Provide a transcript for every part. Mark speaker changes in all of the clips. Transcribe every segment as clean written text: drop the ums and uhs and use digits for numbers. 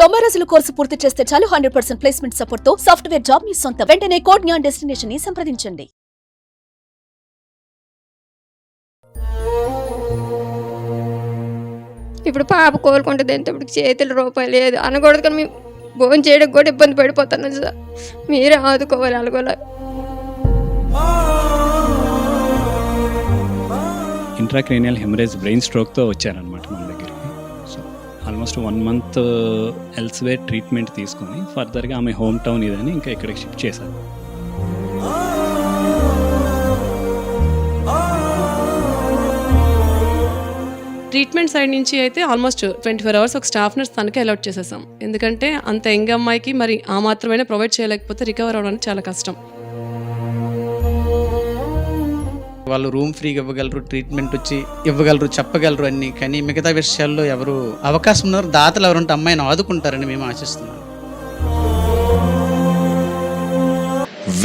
Speaker 1: 90 రోజుల కోర్సు పూర్తి చేస్తే చాలు 100% ప్లేస్మెంట్ సపోర్ట్ తో సాఫ్ట్వేర్ జాబ్ మీ సొంతం. వెంటనే కోడ్ జ్ఞాన్ డెస్టినేషన్ ని సంప్రదించండి.
Speaker 2: ఇప్పుడు పాప కోలుకుంటుంది అంటే ఇప్పుడు చేతులు రూపాయలు లేదు అనకూడదు, కానీ మేము భోజనం చేయడానికి కూడా ఇబ్బంది పడిపోతాను సార్. మీరే ఆదుకోవాలి అలాగోలా.
Speaker 3: ఇంట్రాక్రేనియల్ హెమరేజ్ బ్రెయిన్ స్ట్రోక్తో వచ్చారనమాట మన దగ్గరికి. So almost 1 month elsewhere treatment తీసుకొని ఫర్దర్గా ఆమె హోమ్ టౌన్ ఇదని ఇంకా ఇక్కడికి షిఫ్ట్ చేశారు.
Speaker 4: ట్రీట్మెంట్ సైడ్ నుంచి అయితే ఆల్మోస్ట్ 24 hours ఒక స్టాఫ్ నర్స్ తనకే అలాట్ చేసేసాం. ఎందుకంటే అంత యంగ్ అమ్మాయికి మరి ఆ మాత్రమైనా ప్రొవైడ్ చేయలేకపోతే రికవర్ అవ్వడానికి చాలా కష్టం.
Speaker 5: వాళ్ళు రూమ్ ఫ్రీగా ఇవ్వగలరు, ట్రీట్మెంట్ వచ్చి ఇవ్వగలరు, చెప్పగలరు అన్నీ. కానీ మిగతా విషయాల్లో ఎవరు అవకాశం ఉన్నారు, దాతలు ఎవరుంటే అమ్మాయిని ఆదుకుంటారని మేము ఆశిస్తున్నాం.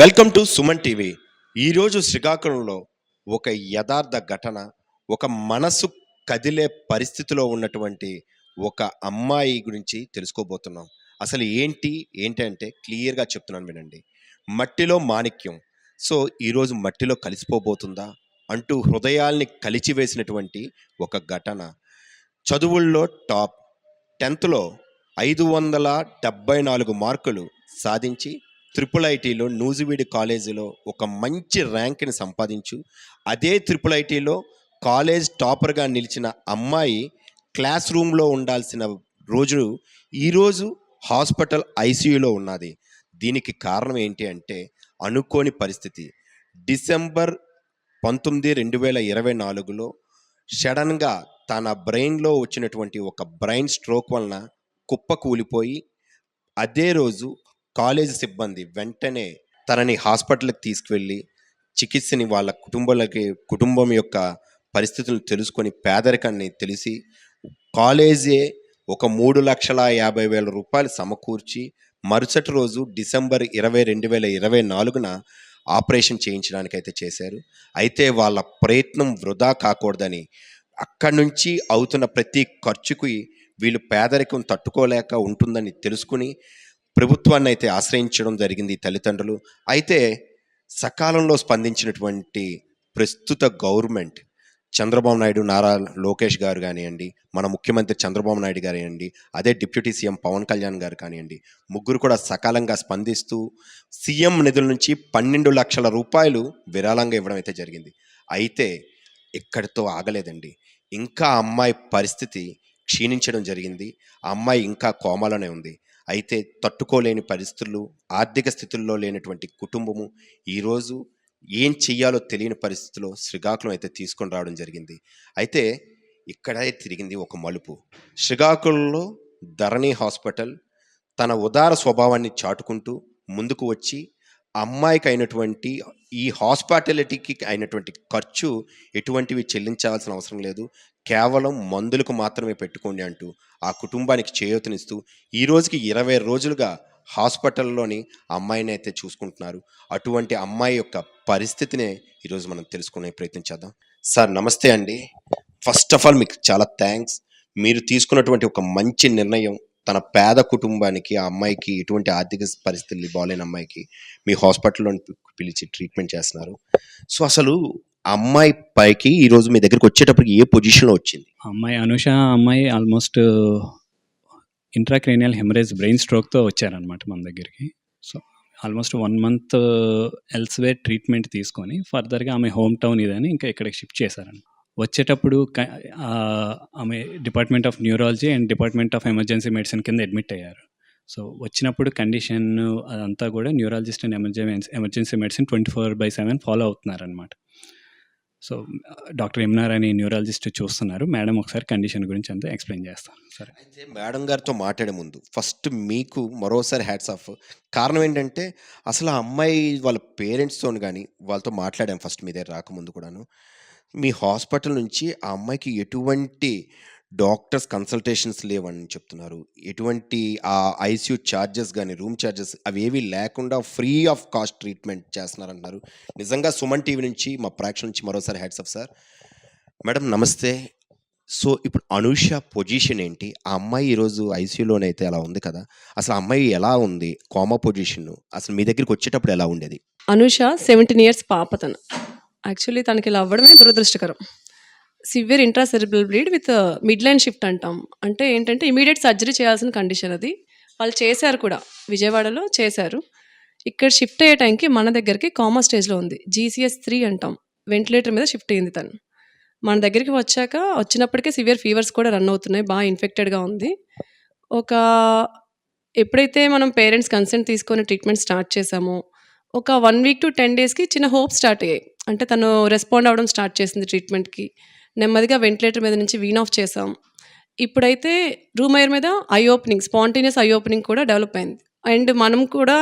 Speaker 6: Welcome to Suman TV. ఈరోజు శ్రీకాకుళంలో ఒక యథార్థ ఘటన, ఒక మనసు కదిలే పరిస్థితిలో ఉన్నటువంటి ఒక అమ్మాయి గురించి తెలుసుకోబోతున్నాం. అసలు ఏంటి అంటే క్లియర్గా చెప్తున్నాను వినండి. మట్టిలో మాణిక్యం. సో ఈరోజు మట్టిలో కలిసిపోబోతుందా అంటూ హృదయాల్ని కలిచివేసినటువంటి ఒక ఘటన. చదువుల్లో టాప్, 10th లో 574 మార్కులు సాధించి IIITలో నూజివీడు కాలేజీలో ఒక మంచి ర్యాంక్ని సంపాదించు, అదే IIITలో కాలేజ్ టాపర్గా నిలిచిన అమ్మాయి క్లాస్ రూమ్లో ఉండాల్సిన రోజు ఈరోజు హాస్పిటల్ ఐసీయూలో ఉన్నది. దీనికి కారణం ఏంటి అంటే అనుకోని పరిస్థితి. December 19, 2024లో సడన్గా తన బ్రెయిన్లో వచ్చినటువంటి ఒక బ్రెయిన్ స్ట్రోక్ వలన కుప్ప కూలిపోయి, అదే రోజు కాలేజ్ సిబ్బంది వెంటనే తనని హాస్పిటల్కి తీసుకువెళ్ళి చికిత్సని వాళ్ళ కుటుంబం యొక్క పరిస్థితులను తెలుసుకొని పేదరికాన్ని తెలిసి కాలేజే ఒక 3,50,000 రూపాయలు సమకూర్చి మరుసటి రోజు December 20, 2024 ఆపరేషన్ చేయించడానికైతే చేశారు. అయితే వాళ్ళ ప్రయత్నం వృధా కాకూడదని అక్కడి నుంచి అవుతున్న ప్రతి ఖర్చుకి వీళ్ళు పేదరికం తట్టుకోలేక ఉంటుందని తెలుసుకుని ప్రభుత్వాన్ని అయితే ఆశ్రయించడం జరిగింది తల్లిదండ్రులు. అయితే సకాలంలో స్పందించినటువంటి ప్రస్తుత గవర్నమెంట్ చంద్రబాబు నాయుడు, నారా లోకేష్ గారు కానివ్వండి, మన ముఖ్యమంత్రి చంద్రబాబు నాయుడు కానివ్వండి, అదే డిప్యూటీ సీఎం పవన్ కళ్యాణ్ గారు కానివ్వండి, ముగ్గురు కూడా సకాలంగా స్పందిస్తూ సీఎం నిధుల నుంచి 12 లక్షల రూపాయలు విరాళంగా ఇవ్వడం అయితే జరిగింది. అయితే ఇక్కడితో ఆగలేదండి. ఇంకా అమ్మాయి పరిస్థితి క్షీణించడం జరిగింది. ఆ అమ్మాయి ఇంకా కోమాలోనే ఉంది. అయితే తట్టుకోలేని పరిస్థితులు, ఆర్థిక స్థితుల్లో లేనటువంటి కుటుంబము ఈరోజు ఏం చెయ్యాలో తెలియని పరిస్థితిలో శ్రీకాకుళం అయితే తీసుకొని రావడం జరిగింది. అయితే ఇక్కడే తిరిగింది ఒక మలుపు. శ్రీకాకుళంలో ధరణి హాస్పిటల్ తన ఉదార స్వభావాన్ని చాటుకుంటూ ముందుకు వచ్చి అమ్మాయికి అయినటువంటి ఈ హాస్పిటాలిటీకి అయినటువంటి ఖర్చు ఎటువంటివి చెల్లించాల్సిన అవసరం లేదు, కేవలం మందులకు మాత్రమే పెట్టుకోండి అంటూ ఆ కుటుంబానికి చేయూతనిస్తూ ఈ రోజుకి 20 రోజులుగా హాస్పిటల్లోని అమ్మాయిని అయితే చూసుకుంటున్నారు. అటువంటి అమ్మాయి యొక్క పరిస్థితినే ఈరోజు మనం తెలుసుకునే ప్రయత్నం చేద్దాం. సార్ నమస్తే అండి. ఫస్ట్ ఆఫ్ ఆల్ మీకు చాలా థ్యాంక్స్. మీరు తీసుకున్నటువంటి ఒక మంచి నిర్ణయం, తన పేద కుటుంబానికి, ఆ అమ్మాయికి ఎటువంటి ఆర్థిక పరిస్థితులు బాగాలేని అమ్మాయికి మీ హాస్పిటల్లో పిలిచి ట్రీట్మెంట్ చేస్తున్నారు. సో అసలు అమ్మాయి పైకి ఈరోజు మీ దగ్గరికి వచ్చేటప్పటికి ఏ పొజిషన్లో వచ్చింది?
Speaker 3: అమ్మాయి అనుష అమ్మాయి ఆల్మోస్ట్ ఇంట్రాక్రేనియల్ హెమరేజ్ బ్రెయిన్ స్ట్రోక్తో వచ్చారనమాట మన దగ్గరికి. So almost 1 month elsewhere treatment తీసుకొని ఫర్దర్గా ఆమె హోమ్ టౌన్ ఇదని ఇంకా ఇక్కడికి షిఫ్ట్ చేశారని. వచ్చేటప్పుడు ఆమె department of neurology and department of emergency medicine కింద అడ్మిట్ అయ్యారు. సో వచ్చినప్పుడు కండిషన్ అదంతా కూడా neurologist and emergency medicine 24/7 follow అవుతున్నారనమాట. సో డాక్టర్ ఎంనార్ అని న్యూరాలజిస్ట్ చూస్తున్నారు. మేడం ఒకసారి కండిషన్ గురించి అంతా ఎక్స్ప్లెయిన్ చేస్తాను. సరే,
Speaker 6: అయితే మేడం గారితో మాట్లాడే ముందు ఫస్ట్ మీకు మరోసారి హ్యాట్స్ ఆఫ్. కారణం ఏంటంటే అసలు ఆ అమ్మాయి వాళ్ళ పేరెంట్స్తో కానీ వాళ్ళతో మాట్లాడాం ఫస్ట్ మీ దగ్గర రాకముందు కూడాను. మీ హాస్పిటల్ నుంచి ఆ అమ్మాయికి ఎటువంటి డాక్టర్స్ కన్సల్టేషన్స్ లేవని చెప్తున్నారు, ఎటువంటి ఆ ఐసీయూ ఛార్జెస్ కానీ రూమ్ ఛార్జెస్ అవి ఏవి లేకుండా ఫ్రీ ఆఫ్ కాస్ట్ ట్రీట్మెంట్ చేస్తున్నారంటున్నారు. నిజంగా సుమన్ టీవీ నుంచి మా ప్రేక్షకుల నుంచి మరోసారి హ్యాట్స్ ఆఫ్ సార్. మేడం నమస్తే. సో ఇప్పుడు అనూష పొజిషన్ ఏంటి? ఆ అమ్మాయి ఈరోజు ఐసీయూలోనైతే అలా ఉంది కదా! అసలు ఆ అమ్మాయి ఎలా ఉంది? కోమా పొజిషను అసలు మీ దగ్గరికొచ్చేటప్పుడు ఎలా ఉండేది?
Speaker 4: అనుష 17 ఇయర్స్ పాప తను. యాక్చువల్లీ తనకి ఇలా అవ్వడమే దురదృష్టకరం. Severe intracerebral bleed with midline shift అంటాం. అంటే ఏంటంటే ఇమీడియట్ సర్జరీ చేయాల్సిన కండిషన్ అది. వాళ్ళు చేశారు కూడా. విజయవాడలో చేశారు. ఇక్కడ షిఫ్ట్ అయ్యే టైంకి మన దగ్గరికి కామా స్టేజ్‌లో ఉంది. జీసీఎస్ 3 అంటాం. వెంటిలేటర్ మీద షిఫ్ట్ అయింది తను. మన దగ్గరికి వచ్చినప్పటికే సివియర్ ఫీవర్స్ కూడా రన్ అవుతున్నాయి. బాగా ఇన్ఫెక్టెడ్‌గా ఉంది. ఒక ఎప్పుడైతే మనం పేరెంట్స్ కన్సెంట్ తీసుకొని ట్రీట్మెంట్ స్టార్ట్ చేశామో, ఒక 1 వీక్ టు 10 డేస్‌కి చిన్న హోప్స్ స్టార్ట్ అయ్యాయి. అంటే తను రెస్పాండ్ అవ్వడం స్టార్ట్ చేసింది ట్రీట్మెంట్‌కి. నెమ్మదిగా వెంటిలేటర్ మీద నుంచి వీన్ ఆఫ్ చేసాం. ఇప్పుడైతే రూమ్ ఎయిర్ మీద eye opening, spontaneous eye opening కూడా డెవలప్ అయింది. అండ్ మనం కూడా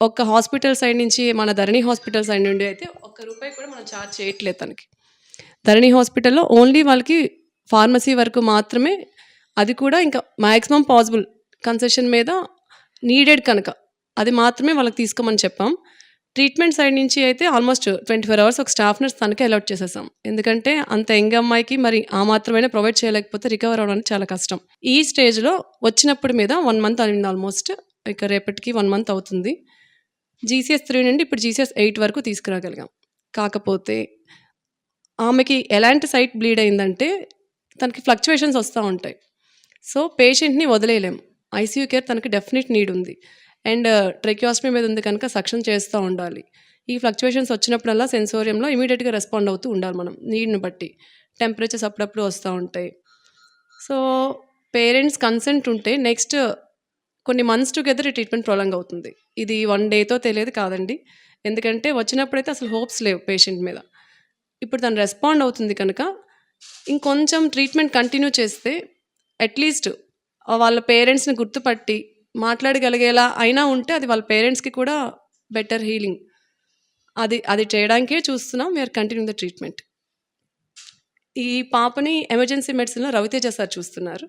Speaker 4: ఒక హాస్పిటల్ సైడ్ నుంచి మన ధరణి హాస్పిటల్ సైడ్ నుండి అయితే ఒక్క రూపాయి కూడా మనం ఛార్జ్ చేయట్లేదు తనకి. ధరణి హాస్పిటల్‌లో ఓన్లీ వాళ్ళకి ఫార్మసీ వరకు మాత్రమే, అది కూడా ఇంకా మాక్సిమం పాసిబుల్ కన్సెషన్ మీద నీడెడ్ కనుక అది మాత్రమే వాళ్ళకి తీసుకోమని చెప్పాం. ట్రీట్మెంట్ సైడ్ నుంచి అయితే ఆల్మోస్ట్ 24 అవర్స్ ఒక స్టాఫ్ నర్స్ తనకే అలాట్ చేసేసాం. ఎందుకంటే అంత యంగ్ అమ్మాయికి మరి ఆ మాత్రమైనా ప్రొవైడ్ చేయలేకపోతే రికవర్ అవ్వడానికి చాలా కష్టం. ఈ స్టేజ్‌లో వచ్చినప్పుడు మీద 1 మంత్ అయింది ఆల్మోస్ట్. ఇక రేపటికి 1 మంత్ అవుతుంది. జీసీఎస్ 3 నుండి ఇప్పుడు జీసీఎస్ 8 వరకు తీసుకురాగలిగాం. కాకపోతే ఆమెకి ఎలాంటి సైట్ బ్లీడ్ అయిందంటే తనకి ఫ్లక్చుయేషన్స్ వస్తూ ఉంటాయి. సో పేషెంట్‌ని వదిలేయలేం. ఐసీయూ కేర్ తనకి డెఫినెట్ నీడ్ ఉంది. అండ్ ట్రెకియోస్టమీ మీద ఉంది కనుక సక్షన్ చేస్తూ ఉండాలి. ఈ ఫ్లక్చుయేషన్స్ వచ్చినప్పుడల్లా సెన్సోరియంలో ఇమీడియట్‌గా రెస్పాండ్ అవుతూ ఉండాలి మనం నీడ్‌ని బట్టి. టెంపరేచర్స్ అప్పుడప్పుడు వస్తూ ఉంటాయి. సో పేరెంట్స్ కన్సెంట్ ఉంటే నెక్స్ట్ కొన్ని మంత్స్ టుగెదర్ ఈ ట్రీట్మెంట్ ప్రొలాంగ్ అవుతుంది. ఇది 1 డేతో తెలియదు కాదండి. ఎందుకంటే వచ్చినప్పుడైతే అసలు హోప్స్ లేవు పేషెంట్ మీద. ఇప్పుడు తను రెస్పాండ్ అవుతుంది కనుక ఇంకొంచెం ట్రీట్మెంట్ కంటిన్యూ చేస్తే అట్లీస్ట్ వాళ్ళ పేరెంట్స్‌ని గుర్తుపట్టి మాట్లాడగలిగేలా అయినా ఉంటే అది వాళ్ళ పేరెంట్స్‌కి కూడా బెటర్ హీలింగ్. అది చేయడానికే చూస్తున్నాం. We're continuing the treatment. ఈ పాపని ఎమర్జెన్సీ మెడిసిన్‌లో రవితేజ సార్ చూస్తున్నారు.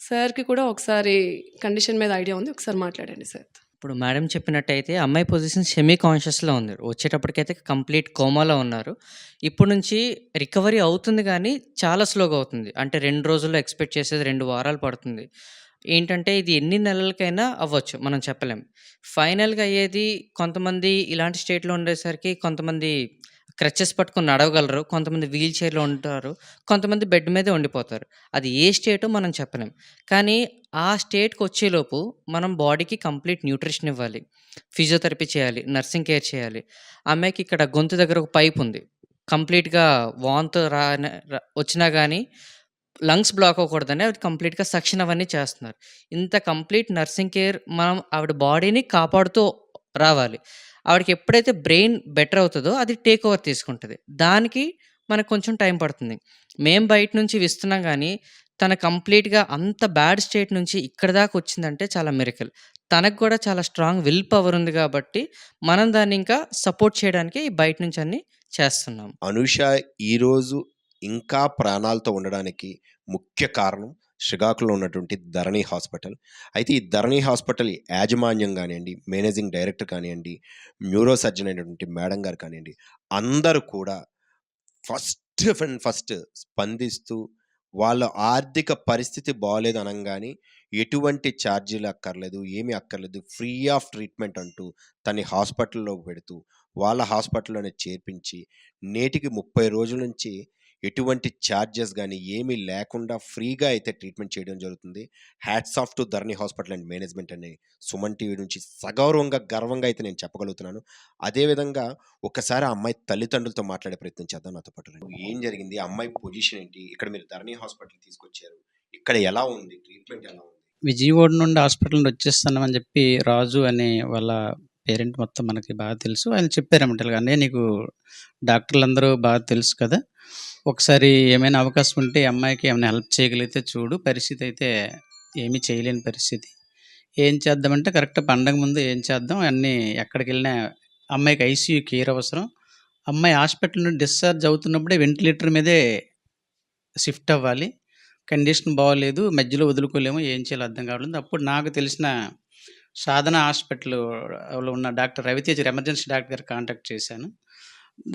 Speaker 4: సార్‌కి కూడా ఒకసారి కండిషన్ మీద ఐడియా ఉంది. ఒకసారి మాట్లాడండి సార్.
Speaker 7: ఇప్పుడు మేడం చెప్పినట్టయితే అమ్మాయి పొజిషన్ సెమీ కాన్షియస్‌లో ఉంది. వచ్చేటప్పటికైతే కంప్లీట్ కోమాలో ఉన్నారు. ఇప్పుడు నుంచి రికవరీ అవుతుంది గానీ, చాలా స్లోగా అవుతుంది. అంటే 2 రోజుల్లో ఎక్స్‌పెక్ట్ చేసేది 2 వారాలు పడుతుంది. ఏంటంటే ఇది ఎన్ని నెలలకైనా అవ్వచ్చు. మనం చెప్పలేం. ఫైనల్‌గా అయ్యేది కొంతమంది ఇలాంటి స్టేట్‌లో ఉండేసరికి కొంతమంది క్రచెస్ పట్టుకొని నడవగలరు. కొంతమంది వీల్ చైర్‌లో ఉంటారు. కొంతమంది బెడ్ మీదే ఉండిపోతారు. అది ఏ స్టేటో మనం చెప్పలేం. కానీ ఆ స్టేట్‌కొచ్చేలోపు మనం బాడీకి కంప్లీట్ న్యూట్రిషన్ ఇవ్వాలి. ఫిజియోథెరపీ చేయాలి. నర్సింగ్ కేర్ చేయాలి. అమ్మాయికి ఇక్కడ గొంతు దగ్గర ఒక పైప్ ఉంది. కంప్లీట్‌గా వాంతు వచ్చినా గానీ లంగ్స్ బ్లాక్ అవ్వకూడదని అది కంప్లీట్‌గా సక్షన్ అవన్నీ చేస్తున్నారు. ఇంత కంప్లీట్ నర్సింగ్ కేర్ మనం ఆవిడ బాడీని కాపాడుతూ రావాలి. ఆవిడకి ఎప్పుడైతే బ్రెయిన్ బెటర్ అవుతదో అది టేక్ ఓవర్ తీసుకుంటది. దానికి మనకు కొంచెం టైం పడుతుంది. మేము బయట నుంచి ఇవి ఇస్తున్నాం గానీ, తను కంప్లీట్‌గా అంత బ్యాడ్ స్టేట్ నుంచి ఇక్కడి దాకా వచ్చిందంటే చాలా మిరకిల్. తనకు కూడా చాలా స్ట్రాంగ్ విల్ పవర్ ఉంది కాబట్టి, మనం దాన్ని ఇంకా సపోర్ట్ చేయడానికి బయట నుంచి అన్నీ చేస్తున్నాం.
Speaker 6: అనూష ఈరోజు ఇంకా ప్రాణాలతో ఉండడానికి ముఖ్య కారణం శ్రీకాకుళంలో ఉన్నటువంటి ధరణి హాస్పిటల్. అయితే ఈ ధరణి హాస్పిటల్ యాజమాన్యం కానివ్వండి, మేనేజింగ్ డైరెక్టర్ కానివ్వండి, న్యూరో సర్జన్ అయినటువంటి మేడం గారు కానివ్వండి, అందరూ కూడా ఫస్ట్ స్పందిస్తూ వాళ్ళ ఆర్థిక పరిస్థితి బాగోలేదు అనంగానే ఎటువంటి ఛార్జీలు అక్కర్లేదు, ఏమీ అక్కర్లేదు, ఫ్రీ ఆఫ్ ట్రీట్మెంట్ అంటూ తన హాస్పిటల్లో పెడుతూ వాళ్ళ హాస్పిటల్లోనే చేర్పించి నేటికి 30 రోజుల నుంచి ఎటువంటి ఛార్జెస్ కానీ ఏమీ లేకుండా ఫ్రీగా అయితే ట్రీట్మెంట్ చేయడం జరుగుతుంది. Hats off to Dharani hospital and management అనే సుమన్ టీవీ నుంచి సగౌరవంగా గర్వంగా అయితే నేను చెప్పగలుగుతున్నాను. అదేవిధంగా ఒకసారి ఆ అమ్మాయి తల్లిదండ్రులతో మాట్లాడే ప్రయత్నం చేద్దాం. నాతో పాటు రండి. ఏం జరిగింది, ఆ అమ్మాయి పొజిషన్ ఏంటి, ఇక్కడ మీరు ధరణి హాస్పిటల్ తీసుకొచ్చారు, ఇక్కడ ఎలా ఉంది ట్రీట్మెంట్, ఎలా ఉంది?
Speaker 5: విజయవాడ నుండి హాస్పిటల్ నుండి వచ్చేస్తున్నామని చెప్పి రాజు అనే వాళ్ళ పేరెంట్ మొత్తం మనకి బాగా తెలుసు. ఆయన చెప్పారన్నమాట, ఇలాగ నీకు డాక్టర్లందరూ బాగా తెలుసు కదా, ఒకసారి ఏమైనా అవకాశం ఉంటే ఈ అమ్మాయికి ఏమైనా హెల్ప్ చేయగలిగితే చూడు, పరిస్థితి అయితే ఏమీ చేయలేని పరిస్థితి. ఏం చేద్దామంటే కరెక్ట్ పండగ ముందు ఏం చేద్దాం, అన్నీ ఎక్కడికి వెళ్ళినా అమ్మాయికి ఐసీయూ కేర్ అవసరం. అమ్మాయి హాస్పిటల్ నుండి డిశ్చార్జ్ అవుతున్నప్పుడే వెంటిలేటర్ మీదే షిఫ్ట్ అవ్వాలి. కండిషన్ బాగోలేదు, మధ్యలో వదులుకోలేము, ఏం చేయాలో అర్థం కావట్లేదు. అప్పుడు నాకు తెలిసిన సాధన హాస్పిటల్లో ఉన్న డాక్టర్ రవితేజ ఎమర్జెన్సీ డాక్టర్ గారు కాంటాక్ట్ చేశాను.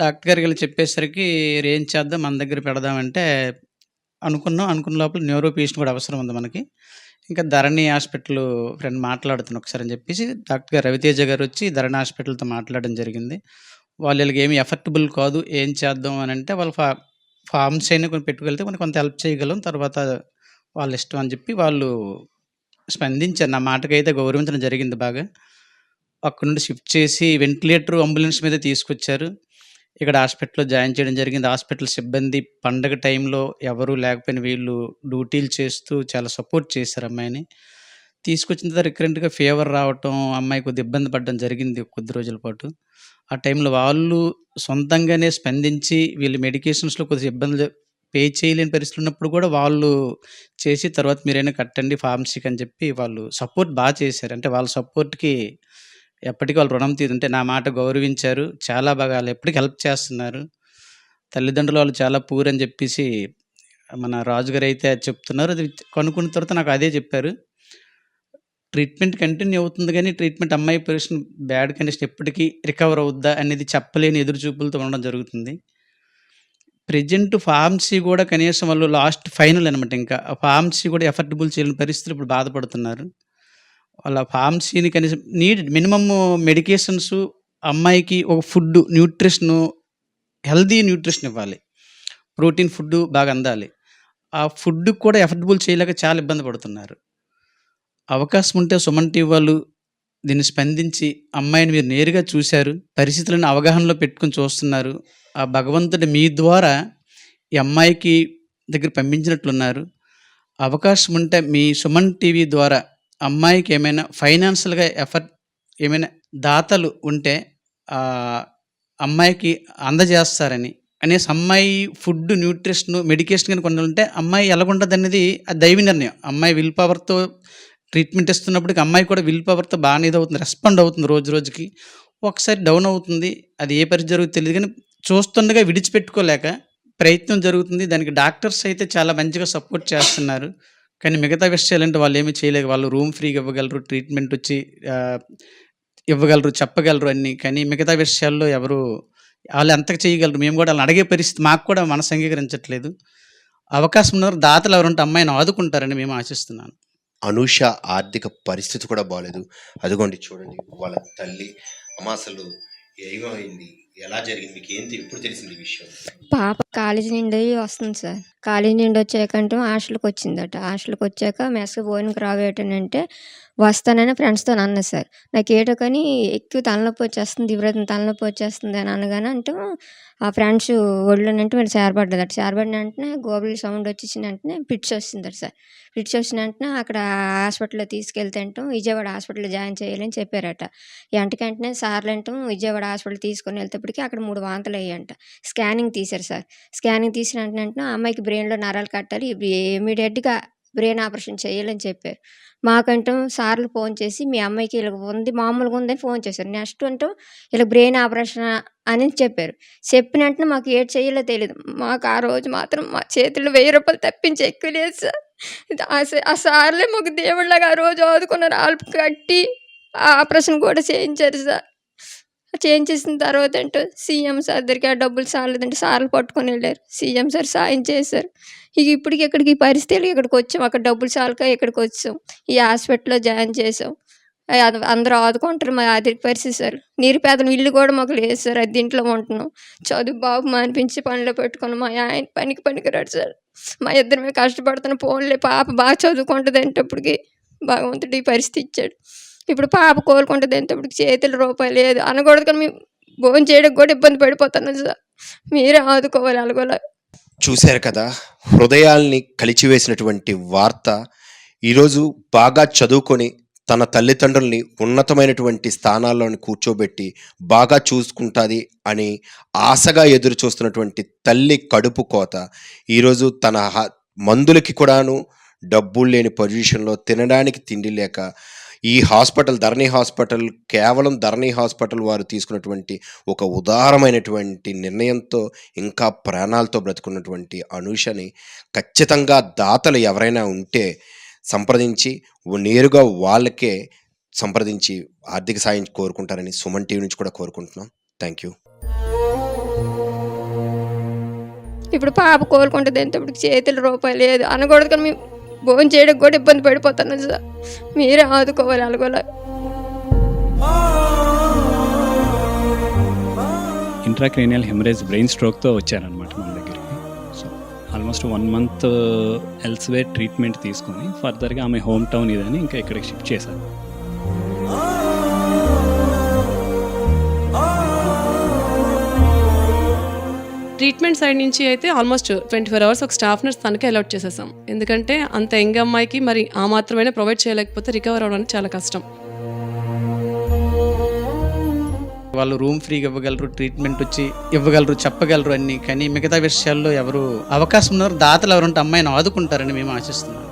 Speaker 5: డాక్టర్ గారికి వెళ్ళి చెప్పేసరికి ఏం చేద్దాం, మన దగ్గర పెడదామంటే అనుకున్నాం. అనుకున్న లోపల న్యూరో పేషెంట్ కూడా అవసరం ఉంది మనకి. ఇంకా ధరణి హాస్పిటల్ ఫ్రెండ్ మాట్లాడుతున్నా ఒకసారి అని చెప్పేసి డాక్టర్ గారు రవితేజ గారు వచ్చి ధరణి హాస్పిటల్‌తో మాట్లాడడం జరిగింది. వాళ్ళు ఈళ్ళకేమి ఎఫెక్టబుల్ కాదు. ఏం చేద్దాం అని అంటే వాళ్ళు ఫార్మ్స్ అయినా కొన్ని పెట్టుకెళ్తే మనం కొంత హెల్ప్ చేయగలం. తర్వాత వాళ్ళ ఇష్టం అని చెప్పి వాళ్ళు స్పందించారు. నా మాటకైతే గౌరవించడం జరిగింది బాగా. అక్కడి నుండి షిఫ్ట్ చేసి వెంటిలేటర్, అంబులెన్స్ మీద తీసుకొచ్చారు. ఇక్కడ హాస్పిటల్‌లో జాయిన్ చేయడం జరిగింది. హాస్పిటల్ సిబ్బంది పండగ టైంలో ఎవరు లేకపోయినా వీళ్ళు డ్యూటీలు చేస్తూ చాలా సపోర్ట్ చేశారు అమ్మాయిని. తీసుకొచ్చిన తర్వాత రికరెంట్‌గా ఫీవర్ రావటం, అమ్మాయి కొద్దిగా ఇబ్బంది పడడం జరిగింది కొద్ది రోజుల పాటు. ఆ టైంలో వాళ్ళు సొంతంగానే స్పందించి వీళ్ళు మెడికేషన్స్‌లో కొద్దిగా ఇబ్బందులు పే చేయలేని పరిస్థితులు ఉన్నప్పుడు కూడా వాళ్ళు చేసి తర్వాత మీరైనా కట్టండి ఫార్మసీకి అని చెప్పి వాళ్ళు సపోర్ట్ చేశారు. అంటే వాళ్ళ సపోర్ట్‌కి ఎప్పటికి వాళ్ళు రుణం అంటే నా మాట గౌరవించారు. చాలా బాగా వాళ్ళు ఎప్పటికి హెల్ప్ చేస్తున్నారు. తల్లిదండ్రులు వాళ్ళు చాలా పూర్ అని చెప్పేసి మన రాజుగారు అయితే అది చెప్తున్నారు. అది కనుక్కున్న తర్వాత నాకు అదే చెప్పారు. ట్రీట్మెంట్ కంటిన్యూ అవుతుంది గానీ, ట్రీట్మెంట్ అమ్మాయి పొజిషన్ బ్యాడ్ కండిషన్ ఎప్పటికి రికవర్ అవుద్దా అనేది చెప్పలేని ఎదురు చూపులతో ఉండడం జరుగుతుంది. ప్రెజెంట్ ఫార్మసీ కూడా కనీసం వాళ్ళు లాస్ట్ ఫైనల్ అనమాట ఇంకా. ఆ ఫార్మసీ కూడా ఎఫర్టబుల్ చేయలేని పరిస్థితులు ఇప్పుడు బాధపడుతున్నారు. వాళ్ళ ఫార్మసీని కనీసం మినిమమ్ మెడికేషన్స్ అమ్మాయికి ఒక ఫుడ్ న్యూట్రిషను హెల్తీ న్యూట్రిషన్ ఇవ్వాలి. ప్రోటీన్ ఫుడ్ బాగా అందాలి. ఆ ఫుడ్‌కి కూడా ఎఫర్టబుల్ చేయలేక చాలా ఇబ్బంది పడుతున్నారు. అవకాశం ఉంటే సుమన్ టీవీ వాళ్ళు దీన్ని స్పందించి అమ్మాయిని మీరు నేరుగా చూశారు. పరిస్థితులను అవగాహనలో పెట్టుకొని చూస్తున్నారు. ఆ భగవంతుడు మీ ద్వారా ఈ అమ్మాయికి దగ్గర పంపించినట్లున్నారు. అవకాశం ఉంటే మీ సుమన్ టీవీ ద్వారా అమ్మాయికి ఏమైనా ఫైనాన్షియల్‌గా ఏమైనా దాతలు ఉంటే అమ్మాయికి అందజేస్తారని అనేసి అమ్మాయి ఫుడ్, న్యూట్రిషన్, మెడికేషన్ గాని కొన్ని ఉంటే అమ్మాయి ఎలాగుంటదనేది అది దైవ నిర్ణయం. అమ్మాయి విల్ పవర్‌తో ట్రీట్మెంట్ ఇస్తున్నప్పటికి అమ్మాయి కూడా విల్ పవర్‌తో బాగానే ఇదవుతుంది. రెస్పాండ్ అవుతుంది రోజు రోజుకి. ఒకసారి డౌన్ అవుతుంది. అది ఏ పరిస్థితి జరుగుతుందో తెలీదు గానీ చూస్తుండగా విడిచిపెట్టుకోలేక ప్రయత్నం జరుగుతుంది. దానికి డాక్టర్స్ అయితే చాలా మంచిగా సపోర్ట్ చేస్తున్నారు. కానీ మిగతా విషయాలంటే వాళ్ళేమీ చేయలేక వాళ్ళు రూమ్ ఫ్రీగా ఇవ్వగలరు. ట్రీట్మెంట్ వచ్చి ఇవ్వగలరు, చెప్పగలరు అన్నీ. కానీ మిగతా విషయాల్లో ఎవరు వాళ్ళు ఎంతకు చేయగలరు? మేము కూడా వాళ్ళని అడిగే పరిస్థితి మాకు కూడా మనసు అంగీకరించట్లేదు. అవకాశం ఉన్నవారు దాతలు ఎవరుంటే అమ్మాయిని ఆదుకుంటారని మేము ఆశిస్తున్నాను.
Speaker 6: అనూష ఆర్థిక పరిస్థితి కూడా బాలేదు. అదిగోండి చూడండి వాళ్ళ తల్లి. అమ్మ అసలు ఏమైంది? ఎలా జరిగింది? మీకేంటి ఎప్పుడు తెలిసింది ఈ విషయం?
Speaker 2: పాప కాలేజీ నుండి వస్తుంది సార్. కాలేజీ నుండి వచ్చాకంటే హాస్టల్‌కి వచ్చిందట. హాస్టల్‌కి వచ్చాక మెస్‌కి భోజనంకి రావేటనంటే వస్తానని ఫ్రెండ్స్‌తో అన్నది సార్. నాకేటో కానీ ఎక్కువ తలనొప్పి వచ్చేస్తుంది, విపరీతం తలనొప్పి వచ్చేస్తుంది అని అనగానే అంటే ఆ ఫ్రెండ్స్ ఒళ్ళోనంటే వీళ్ళు చేరబడ్డదట. చేరబడిన వెంటనే గోబుల్ సౌండ్ వచ్చేసిన వెంటనే ఫిట్స్ వస్తుందట సార్. ఫిట్స్ వచ్చిన వెంటనే అక్కడ హాస్పిటల్‌లో తీసుకెళ్తే అంటాం విజయవాడ హాస్పిటల్‌లో జాయిన్ చేయాలని చెప్పారట. వెంటనే సార్లు అంటాం విజయవాడ హాస్పిటల్ తీసుకొని వెళ్తేప్పటికి అక్కడ 3 వాంతులు అయ్యాయంట. స్కానింగ్ తీశారు సార్. స్కానింగ్ తీసిన వెంటనే అమ్మాయికి బ్రెయిన్‌లో నరాలు కట్టాలి. ఇమ్మీడియేట్‌గా బ్రెయిన్ ఆపరేషన్ చేయాలని చెప్పారు. మాకంటాం సార్లు ఫోన్ చేసి మీ అమ్మాయికి ఇలాగ ఉంది మామూలుగా ఉందని ఫోన్ చేశారు. నెక్స్ట్ అంటాం ఇలా బ్రెయిన్ ఆపరేషన్ అని చెప్పారు. చెప్పిన వెంటనే మాకు ఏటి చేయాలో తెలీదు. మాకు ఆ రోజు మాత్రం మా చేతుల్లో ₹1000 తప్పించి ఎక్కువ లేదు సార్. ఆ సార్లే మాకు దేవుళ్ళలాగా ఆ రోజు ఆదుకున్నారు. ఆల్పు కట్టి ఆ ఆపరేషన్ కూడా చేయించారు సార్. చేయించేసిన తర్వాత అంటే సీఎం సార్ దగ్గరికి ఆ డబ్బులు సార్లేదంటే సార్లు పట్టుకొని వెళ్ళారు. సీఎం సార్ సాయం చేశారు. ఇప్పటికి ఇక్కడికి ఈ పరిస్థితులు ఇక్కడికి వచ్చాం. అక్కడ డబ్బులు చాలక ఇక్కడికి వచ్చాం. ఈ హాస్పిటల్‌లో జాయిన్ చేసాం. అందరూ ఆదుకుంటారు మా ఆర్థిక పరిస్థితి సార్. నిరుపేదలం ఇల్లు కూడా మాకు లేదు సార్. అద్దెంట్లో ఉంటున్నాం. చదువు బాబు మానిపించి పనిలో పెట్టుకున్నాం. మా ఆయన పనికిరాడు సార్. మా ఇద్దరమే కష్టపడుతున్నాం. పోన్లే పాప బాగా చదువుకుంటుంది అంటప్పటికి భగవంతుడు ఈ పరిస్థితి ఇచ్చాడు. ఇప్పుడు పాప కోలుకుంటుంది అంటప్పటికి చేతుల్లో రూపాయి లేదు. అనకూడదు కానీ మేము భోజనం చేయడానికి కూడా ఇబ్బంది పడిపోతున్నాం సార్. మీరే ఆదుకోవాలి అలాగోలా.
Speaker 6: చూశారు కదా, హృదయాల్ని కలిచివేసినటువంటి వార్త. ఈరోజు బాగా చదువుకొని తన తల్లిదండ్రుల్ని ఉన్నతమైనటువంటి స్థానాల్లోని కూర్చోబెట్టి బాగా చూసుకుంటుంది అని ఆశగా ఎదురు చూస్తున్నటువంటి తల్లి కడుపు కోత ఈరోజు తన మందులకి కూడాను డబ్బులు లేని పొజిషన్లో తినడానికి తిండి లేక ఈ హాస్పిటల్ ధరణి హాస్పిటల్ కేవలం ధరణి హాస్పిటల్ వారు తీసుకున్నటువంటి ఒక ఉదారమైనటువంటి నిర్ణయంతో ఇంకా ప్రాణాలతో బ్రతుకున్నటువంటి అనూషని ఖచ్చితంగా దాతలు ఎవరైనా ఉంటే సంప్రదించి నేరుగా వాళ్ళకే సంప్రదించి ఆర్థిక సాయం కోరుకుంటారని సుమన్ టీవీ నుంచి కూడా కోరుకుంటున్నాం. Thank you.
Speaker 2: ఇప్పుడు పాప కోలుకుంటుంది అంటే ఇప్పుడు చేతులు రూపాయి లేదు అనకూడదు, కానీ మేము భోజనం చేయడానికి కూడా ఇబ్బంది పడిపోతున్నాం సార్. మీరే ఆదుకోవాలి అలాగోలా.
Speaker 3: ఇంట్రాక్రేనియల్ హెమరేజ్ బ్రెయిన్ స్ట్రోక్తో వచ్చారనమాట మన దగ్గరికి. So almost 1 month elsewhere treatment తీసుకొని ఫర్దర్గా ఆమె హోమ్ టౌన్ ఇదని ఇంకా ఇక్కడికి షిఫ్ట్ చేశారు.
Speaker 4: ట్రీట్మెంట్ సైడ్ నుంచి అయితే ఆల్మోస్ట్ 24 అవర్స్ ఒక స్టాఫ్ నర్స్ తనకే అలాట్ చేసేసాం. ఎందుకంటే అంత యంగ్ అమ్మాయికి మరి ఆ మాత్రమైనా ప్రొవైడ్ చేయలేకపోతే రికవర్ అవ్వడానికి చాలా కష్టం.
Speaker 5: వాళ్ళు రూమ్ ఫ్రీగా ఇవ్వగలరు, ట్రీట్మెంట్ వచ్చి ఇవ్వగలరు, చెప్పగలరు అన్నీ. కానీ మిగతా విషయాల్లో ఎవరు అవకాశం ఉన్నారు, దాతలు ఎవరుంటే అమ్మాయిని ఆదుకుంటారని మేము ఆశిస్తున్నాం.